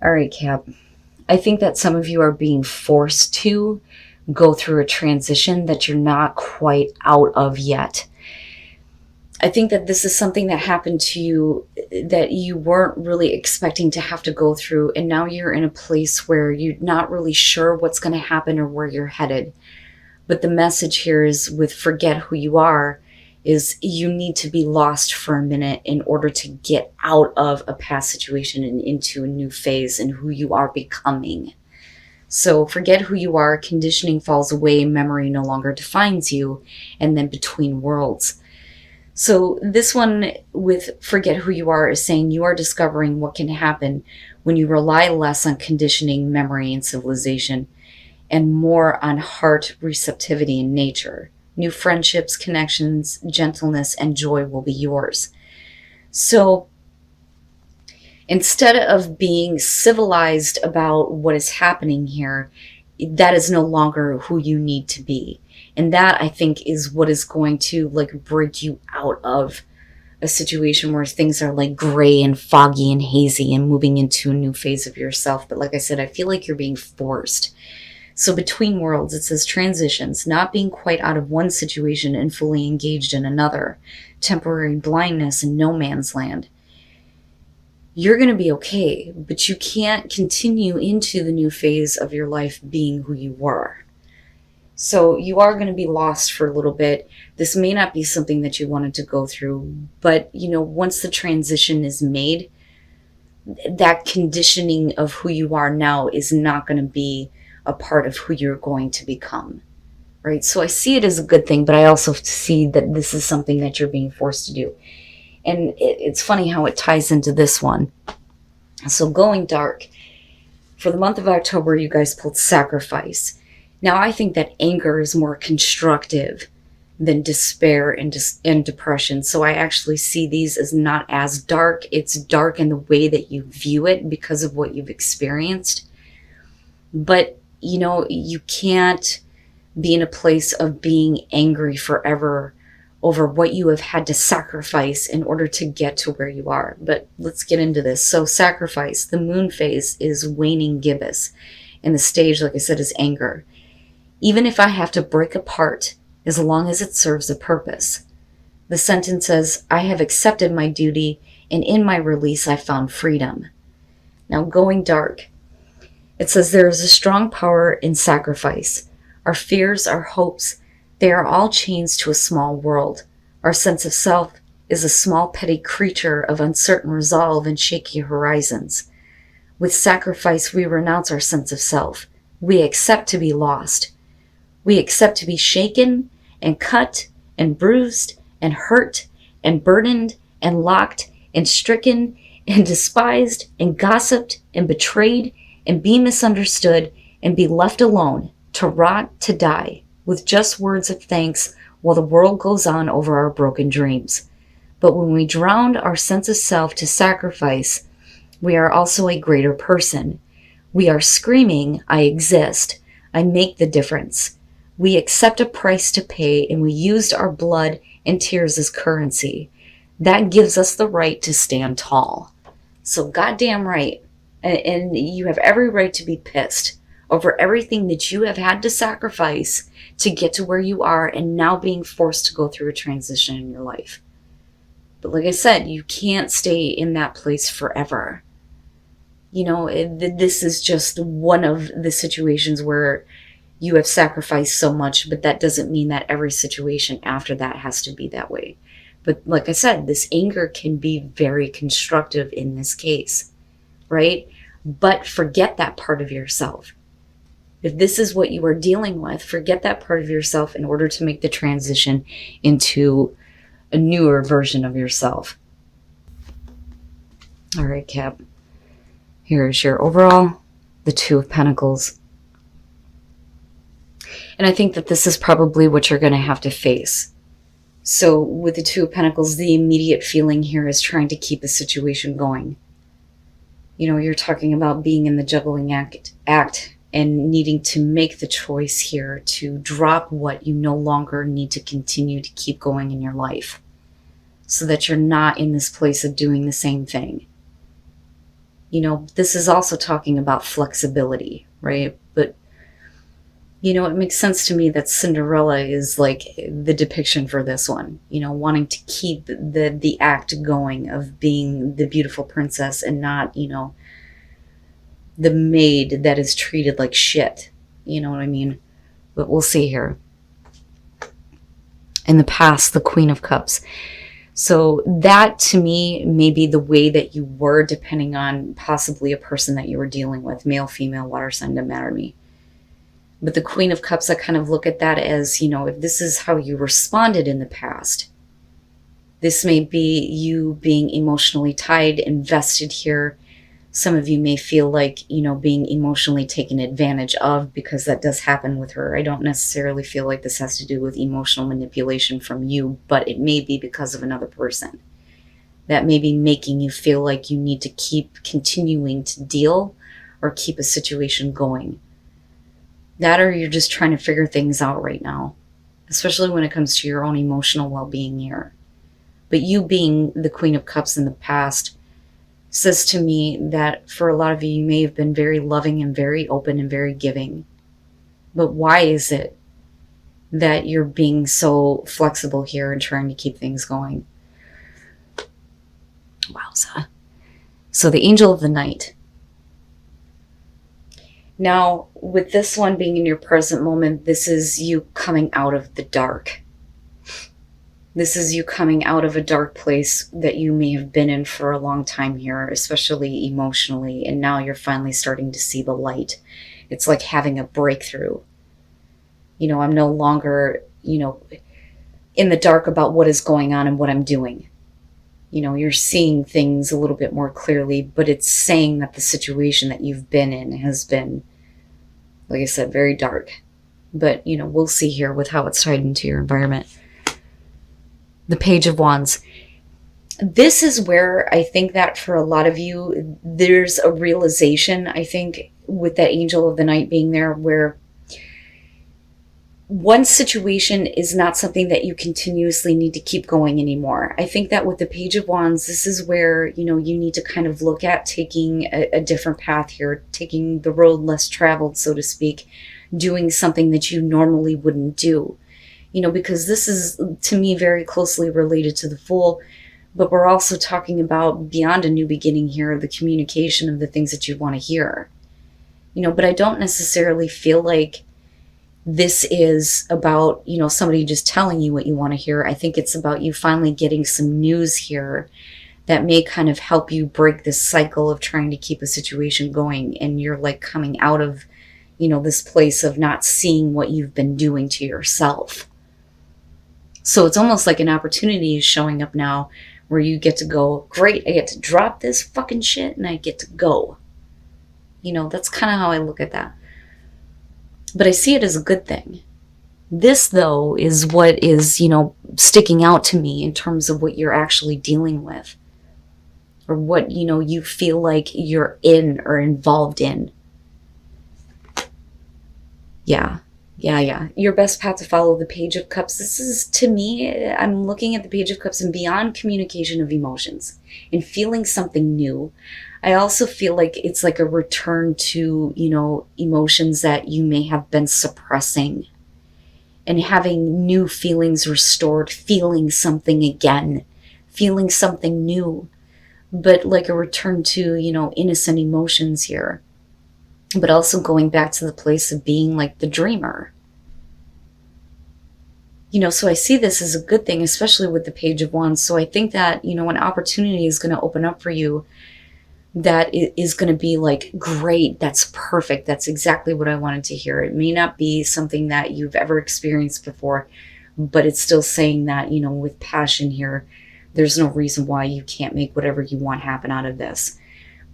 All right, Cap. I think that some of you are being forced to go through a transition that you're not quite out of yet. I think that this is something that happened to you that you weren't really expecting to have to go through, and now you're in a place where you're not really sure what's going to happen or where you're headed. But the message here is with forget who you are, is you need to be lost for a minute in order to get out of a past situation and into a new phase in who you are becoming. So forget who you are, conditioning falls away, memory no longer defines you, and then between worlds. So this one with forget who you are is saying you are discovering what can happen when you rely less on conditioning, memory, and civilization, and more on heart receptivity and nature. New friendships, connections, gentleness, and joy will be yours. So instead of being civilized about what is happening here, that is no longer who you need to be. And that, I think, is what is going to break you out of a situation where things are gray and foggy and hazy and moving into a new phase of yourself. But like I said, I feel like you're being forced. So between worlds, it says transitions, not being quite out of one situation and fully engaged in another, temporary blindness and no man's land. You're going to be okay, but you can't continue into the new phase of your life being who you were. So you are going to be lost for a little bit. This may not be something that you wanted to go through, but once the transition is made, that conditioning of who you are now is not going to be a part of who you're going to become, right? So I see it as a good thing, but I also see that this is something that you're being forced to do. And it's funny how it ties into this one. So going dark. For the month of October, you guys pulled sacrifice. Now, I think that anger is more constructive than despair and depression. So I actually see these as not as dark. It's dark in the way that you view it because of what you've experienced. But, you can't be in a place of being angry forever over what you have had to sacrifice in order to get to where you are. But let's get into this. So sacrifice, the moon phase is waning gibbous. And the stage, like I said, is anger. Even if I have to break apart, as long as it serves a purpose. The sentence says, I have accepted my duty, and in my release I found freedom. Now going dark. It says there is a strong power in sacrifice. Our fears, our hopes, they are all chains to a small world. Our sense of self is a small petty creature of uncertain resolve and shaky horizons. With sacrifice we renounce our sense of self. We accept to be lost. We accept to be shaken and cut and bruised and hurt and burdened and locked and stricken and despised and gossiped and betrayed and be misunderstood and be left alone to rot, to die, with just words of thanks while the world goes on over our broken dreams. But when we drown our sense of self to sacrifice, we are also a greater person. We are screaming, I exist. I make the difference. We accept a price to pay, and we used our blood and tears as currency. That gives us the right to stand tall. So goddamn right. And you have every right to be pissed over everything that you have had to sacrifice to get to where you are and now being forced to go through a transition in your life. But like I said, you can't stay in that place forever. This is just one of the situations where you have sacrificed so much, but that doesn't mean that every situation after that has to be that way. But like I said, this anger can be very constructive in this case, right? But forget that part of yourself. If this is what you are dealing with, forget that part of yourself in order to make the transition into a newer version of yourself. All right, Cap. Here's your overall, the Two of Pentacles. And I think that this is probably what you're going to have to face. So with the Two of Pentacles, the immediate feeling here is trying to keep the situation going. You're talking about being in the juggling act and needing to make the choice here to drop what you no longer need to continue to keep going in your life so that you're not in this place of doing the same thing. This is also talking about flexibility, right? But, it makes sense to me that Cinderella is like the depiction for this one, wanting to keep the act going of being the beautiful princess and not, the maid that is treated like shit. You know what I mean? But we'll see here. In the past, the Queen of Cups. So that to me may be the way that you were, depending on possibly a person that you were dealing with, male, female, water sign, doesn't matter to me. But the Queen of Cups, I kind of look at that as, if this is how you responded in the past, this may be you being emotionally tied, invested here. Some of you may feel like, being emotionally taken advantage of, because that does happen with her. I don't necessarily feel like this has to do with emotional manipulation from you, but it may be because of another person. That may be making you feel like you need to keep continuing to deal or keep a situation going. That, or you're just trying to figure things out right now, especially when it comes to your own emotional well-being here. But you being the Queen of Cups in the past says to me that for a lot of you, you may have been very loving and very open and very giving. But why is it that you're being so flexible here and trying to keep things going? Wowza. So the Angel of the Night. Now, with this one being in your present moment, this is you coming out of the dark. This is you coming out of a dark place that you may have been in for a long time here, especially emotionally, and now you're finally starting to see the light. It's like having a breakthrough. I'm no longer, in the dark about what is going on and what I'm doing. You're seeing things a little bit more clearly, but it's saying that the situation that you've been in has been, like I said, very dark. But, we'll see here with how it's tied into your environment. The Page of Wands. This is where I think that for a lot of you, there's a realization, I think, with that Angel of the Night being there, where one situation is not something that you continuously need to keep going anymore. I think that with the Page of Wands, this is where, you need to kind of look at taking a different path here, taking the road less traveled, so to speak, doing something that you normally wouldn't do. Because this is, to me, very closely related to the Fool, but we're also talking about beyond a new beginning here, the communication of the things that you want to hear. But I don't necessarily feel like this is about, somebody just telling you what you want to hear. I think it's about you finally getting some news here that may kind of help you break this cycle of trying to keep a situation going, and you're like coming out of, this place of not seeing what you've been doing to yourself. So it's almost like an opportunity is showing up now where you get to go, great, I get to drop this fucking shit and I get to go. That's kind of how I look at that. But I see it as a good thing. This, though, is what is, sticking out to me in terms of what you're actually dealing with. Or what, you feel like you're in or involved in. Yeah. Your best path to follow, the Page of Cups. This is, to me, I'm looking at the Page of Cups and beyond communication of emotions and feeling something new. I also feel like it's like a return to, emotions that you may have been suppressing and having new feelings restored, feeling something again, feeling something new, but like a return to, innocent emotions here. But also going back to the place of being like the dreamer. So I see this as a good thing, especially with the Page of Wands. So I think that, an opportunity is going to open up for you that is going to be like, great, that's perfect. That's exactly what I wanted to hear. It may not be something that you've ever experienced before, but it's still saying that, with passion here, there's no reason why you can't make whatever you want happen out of this.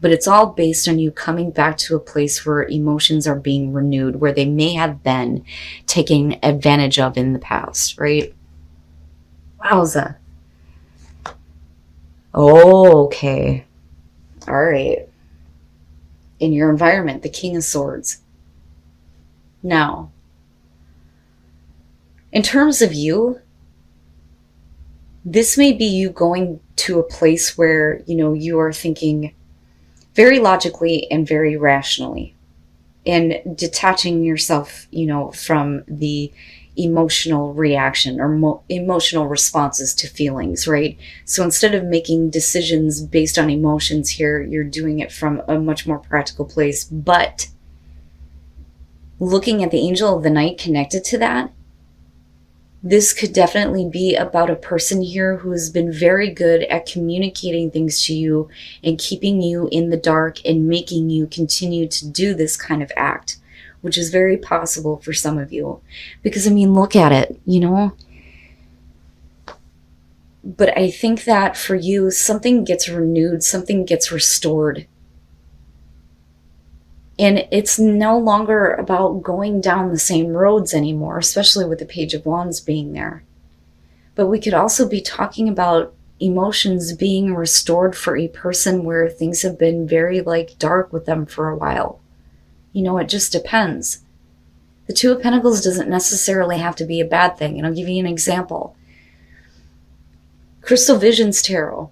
But it's all based on you coming back to a place where emotions are being renewed, where they may have been taken advantage of in the past, right? Wowza. Oh, okay. All right. In your environment, the King of Swords. Now, in terms of you, this may be you going to a place where, you are thinking very logically and very rationally, and detaching yourself, from the emotional reaction or emotional responses to feelings, right? So instead of making decisions based on emotions here, you're doing it from a much more practical place. But looking at the angel of the night connected to that, this could definitely be about a person here who has been very good at communicating things to you and keeping you in the dark and making you continue to do this kind of act, which is very possible for some of you. Because, I mean, look at it, But I think that for you, something gets renewed, something gets restored. And it's no longer about going down the same roads anymore, especially with the Page of Wands being there. But we could also be talking about emotions being restored for a person where things have been very dark with them for a while. It just depends. The Two of Pentacles doesn't necessarily have to be a bad thing. And I'll give you an example. Crystal Visions Tarot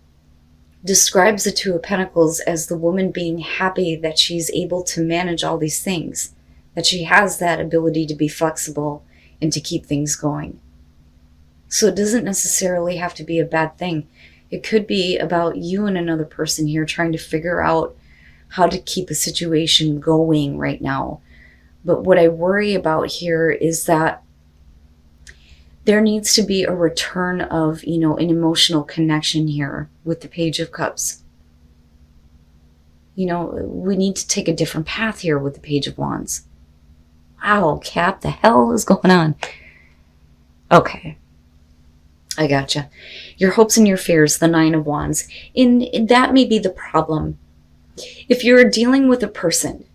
describes the Two of Pentacles as the woman being happy that she's able to manage all these things, that she has that ability to be flexible and to keep things going. So it doesn't necessarily have to be a bad thing. It could be about you and another person here trying to figure out how to keep a situation going right now. But what I worry about here is that there needs to be a return of, an emotional connection here with the Page of Cups. We need to take a different path here with the Page of Wands. Wow, Cap, the hell is going on? Okay. I gotcha. Your hopes and your fears, the Nine of Wands. And that may be the problem. If you're dealing with a person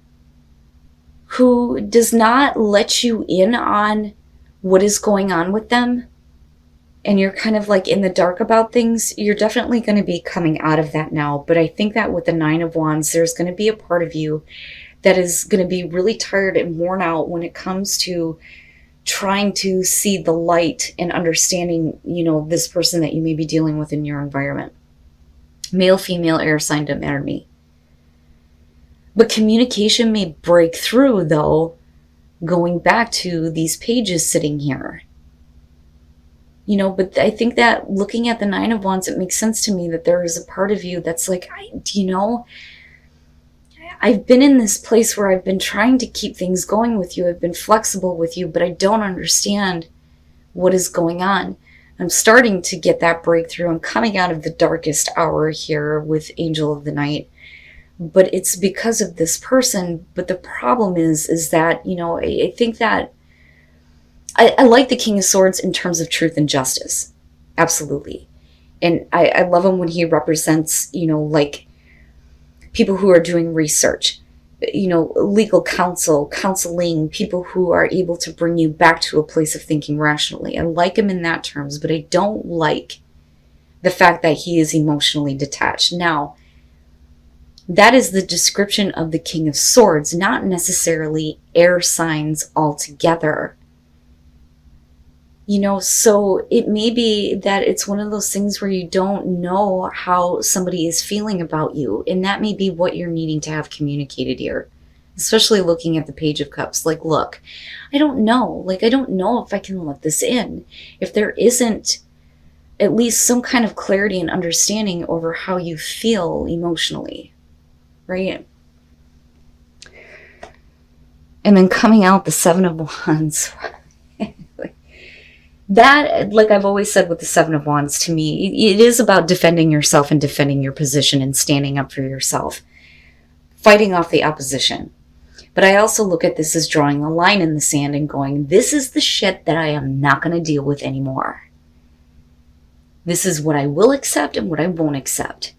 who does not let you in on what is going on with them, and you're kind of in the dark about things, you're definitely going to be coming out of that now. But I think that with the Nine of Wands, there's going to be a part of you that is going to be really tired and worn out when it comes to trying to see the light and understanding, this person that you may be dealing with in your environment. Male, female, air sign, doesn't matter to me. But communication may break through, though, going back to these pages sitting here. But I think that looking at the Nine of Wands, it makes sense to me that there is a part of you that's I've been in this place where I've been trying to keep things going with you. I've been flexible with you, but I don't understand what is going on. I'm starting to get that breakthrough. I'm coming out of the darkest hour here with Angel of the Night. But it's because of this person. But the problem is that, I think that I like the King of Swords in terms of truth and justice. Absolutely. And I love him when he represents, people who are doing research, legal counsel, counseling, people who are able to bring you back to a place of thinking rationally. I like him in that terms, but I don't like the fact that he is emotionally detached. Now, that is the description of the King of Swords, not necessarily air signs altogether. So it may be that it's one of those things where you don't know how somebody is feeling about you. And that may be what you're needing to have communicated here. Especially looking at the Page of Cups. Look, I don't know. I don't know if I can let this in. If there isn't at least some kind of clarity and understanding over how you feel emotionally. Right? And then coming out the Seven of Wands. That, I've always said with the Seven of Wands, to me, it is about defending yourself and defending your position and standing up for yourself. Fighting off the opposition. But I also look at this as drawing a line in the sand and going, this is the shit that I am not going to deal with anymore. This is what I will accept and what I won't accept.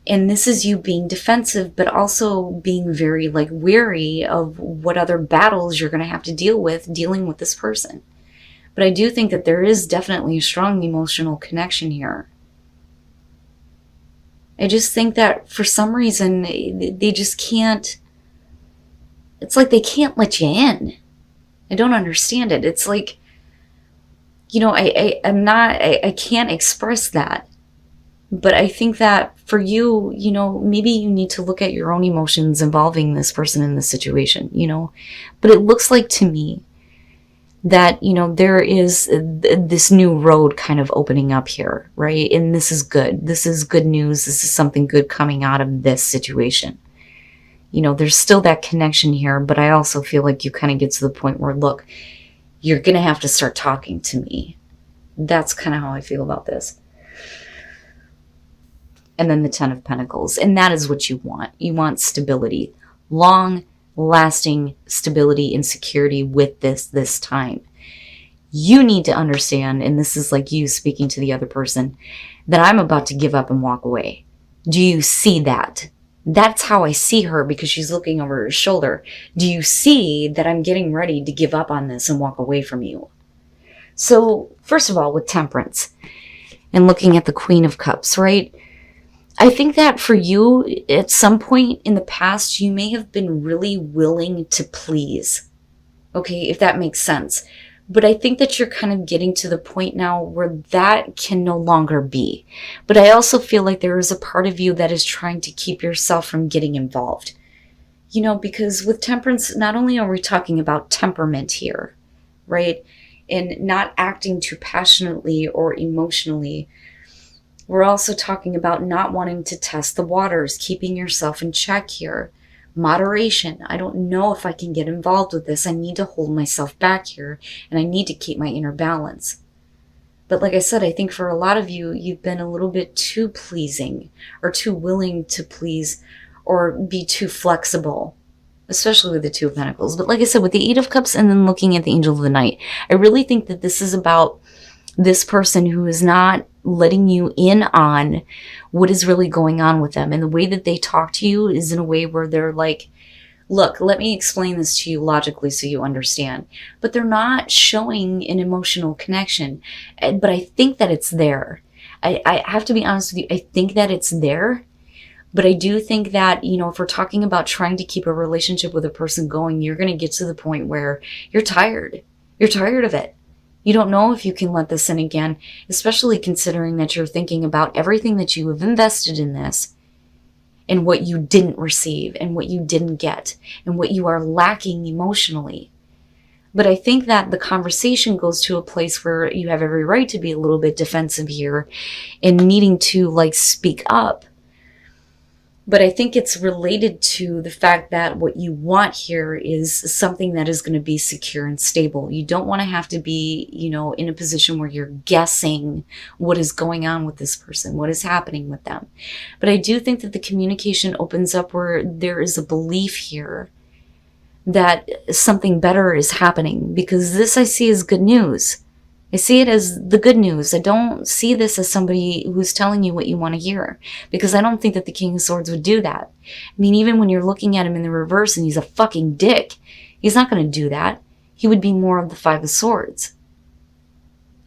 And this is you being defensive, but also being very, wary of what other battles you're going to have to deal with dealing with this person. But I do think that there is definitely a strong emotional connection here. I just think that for some reason, they just can't, it's like they can't let you in. I don't understand it. It's I can't express that. But I think that for you, maybe you need to look at your own emotions involving this person in this situation, But it looks like to me that, there is this new road kind of opening up here, right? And this is good. This is good news. This is something good coming out of this situation. There's still that connection here, but I also feel like you kind of get to the point where, look, you're going to have to start talking to me. That's kind of how I feel about this. And then the Ten of Pentacles. And that is what you want. You want stability. Long-lasting stability and security with this time. You need to understand, and this is like you speaking to the other person, that I'm about to give up and walk away. Do you see that? That's how I see her, because she's looking over her shoulder. Do you see that I'm getting ready to give up on this and walk away from you? So, first of all, with Temperance and looking at the Queen of Cups, right? I think that for you, at some point in the past, you may have been really willing to please. Okay, if that makes sense. But I think that you're kind of getting to the point now where that can no longer be. But I also feel like there is a part of you that is trying to keep yourself from getting involved. Because with Temperance, not only are we talking about temperament here, right? And not acting too passionately or emotionally, we're also talking about not wanting to test the waters, keeping yourself in check here. Moderation. I don't know if I can get involved with this. I need to hold myself back here, and I need to keep my inner balance. But like I said, I think for a lot of you, you've been a little bit too pleasing or too willing to please or be too flexible, especially with the Two of Pentacles. But like I said, with the Eight of Cups and then looking at the Angel of the Night, I really think that this is about this person who is not letting you in on what is really going on with them. And the way that they talk to you is in a way where they're like, look, let me explain this to you logically so you understand. But they're not showing an emotional connection. But I think that it's there. I have to be honest with you. I think that it's there. But I do think that, if we're talking about trying to keep a relationship with a person going, you're going to get to the point where you're tired. You're tired of it. You don't know if you can let this in again, especially considering that you're thinking about everything that you have invested in this and what you didn't receive and what you didn't get and what you are lacking emotionally. But I think that the conversation goes to a place where you have every right to be a little bit defensive here and needing to speak up. But I think it's related to the fact that what you want here is something that is going to be secure and stable. You don't want to have to be, in a position where you're guessing what is going on with this person, what is happening with them. But I do think that the communication opens up where there is a belief here that something better is happening, because this I see as good news. I see it as the good news. I don't see this as somebody who's telling you what you want to hear, because I don't think that the King of Swords would do that. I mean, even when you're looking at him in the reverse and he's a fucking dick, he's not going to do that. He would be more of the Five of Swords.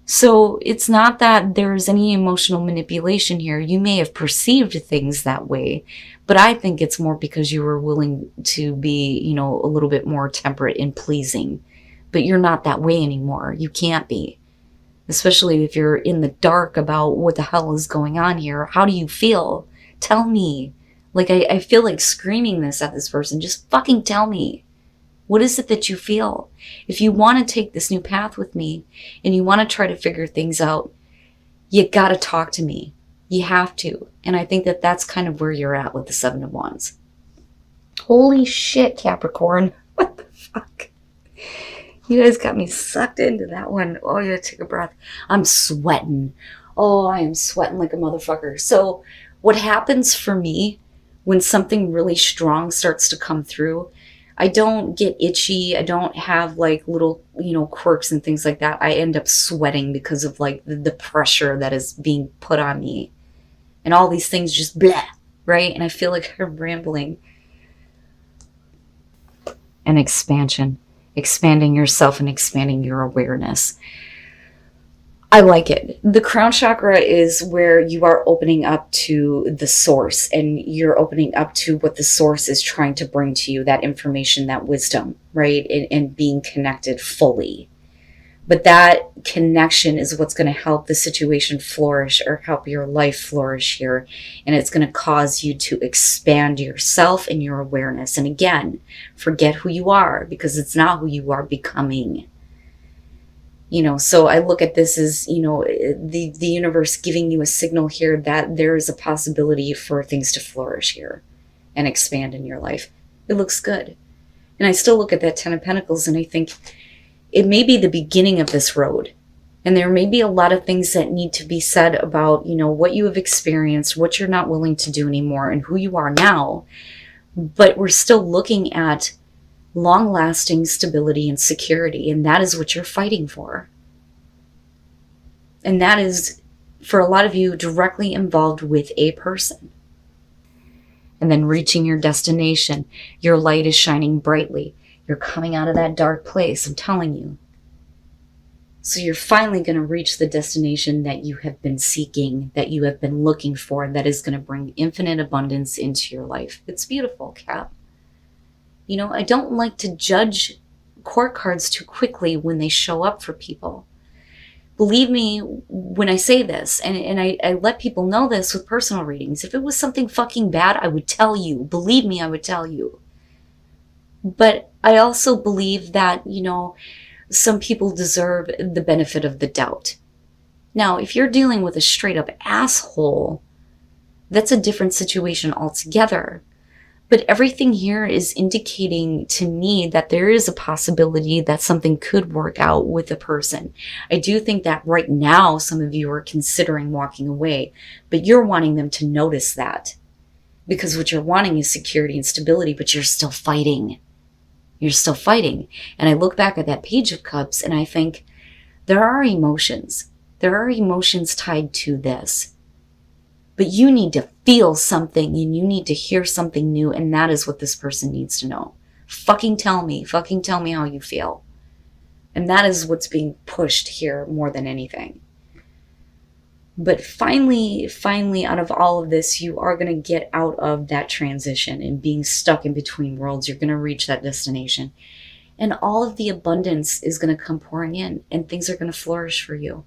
So it's not that there's any emotional manipulation here. You may have perceived things that way, but I think it's more because you were willing to be, a little bit more temperate and pleasing. But you're not that way anymore. You can't be. Especially if you're in the dark about what the hell is going on here. How do you feel? Tell me. I feel like screaming this at this person. Just fucking tell me. What is it that you feel? If you want to take this new path with me and you want to try to figure things out, you got to talk to me. You have to. And I think that that's kind of where you're at with the Seven of Wands. Holy shit, Capricorn. What the fuck? You guys got me sucked into that one. Oh, you gotta take a breath. I'm sweating. Oh, I am sweating like a motherfucker. So what happens for me when something really strong starts to come through, I don't get itchy. I don't have little, quirks and things like that. I end up sweating because of the pressure that is being put on me. And all these things just blah, right? And I feel like I'm rambling. An expansion. Expanding yourself and expanding your awareness. I like it. The crown chakra is where you are opening up to the source, and you're opening up to what the source is trying to bring to you, that information, that wisdom, right? And being connected fully. But that connection is what's going to help the situation flourish, or help your life flourish here. And it's going to cause you to expand yourself and your awareness. And again, forget who you are, because it's not who you are becoming. So I look at this as, the universe giving you a signal here that there is a possibility for things to flourish here and expand in your life. It looks good. And I still look at that 10 of Pentacles and I think it may be the beginning of this road. And there may be a lot of things that need to be said about, what you have experienced, what you're not willing to do anymore, and who you are now. But we're still looking at long-lasting stability and security, and that is what you're fighting for. And that is, for a lot of you, directly involved with a person. And then reaching your destination, your light is shining brightly. You're coming out of that dark place, I'm telling you. So you're finally going to reach the destination that you have been seeking, that you have been looking for, that is going to bring infinite abundance into your life. It's beautiful, Cap. I don't like to judge court cards too quickly when they show up for people. Believe me when I say this, and I let people know this with personal readings. If it was something fucking bad, I would tell you. Believe me, I would tell you. But I also believe that, some people deserve the benefit of the doubt. Now, if you're dealing with a straight up asshole, that's a different situation altogether. But everything here is indicating to me that there is a possibility that something could work out with a person. I do think that right now some of you are considering walking away, but you're wanting them to notice that. Because what you're wanting is security and stability, but you're still fighting. You're still fighting. And I look back at that Page of Cups and I think there are emotions. There are emotions tied to this. But you need to feel something and you need to hear something new, and that is what this person needs to know. Fucking tell me how you feel. And that is what's being pushed here more than anything. But finally, out of all of this, you are going to get out of that transition and being stuck in between worlds. You're going to reach that destination. And all of the abundance is going to come pouring in, and things are going to flourish for you.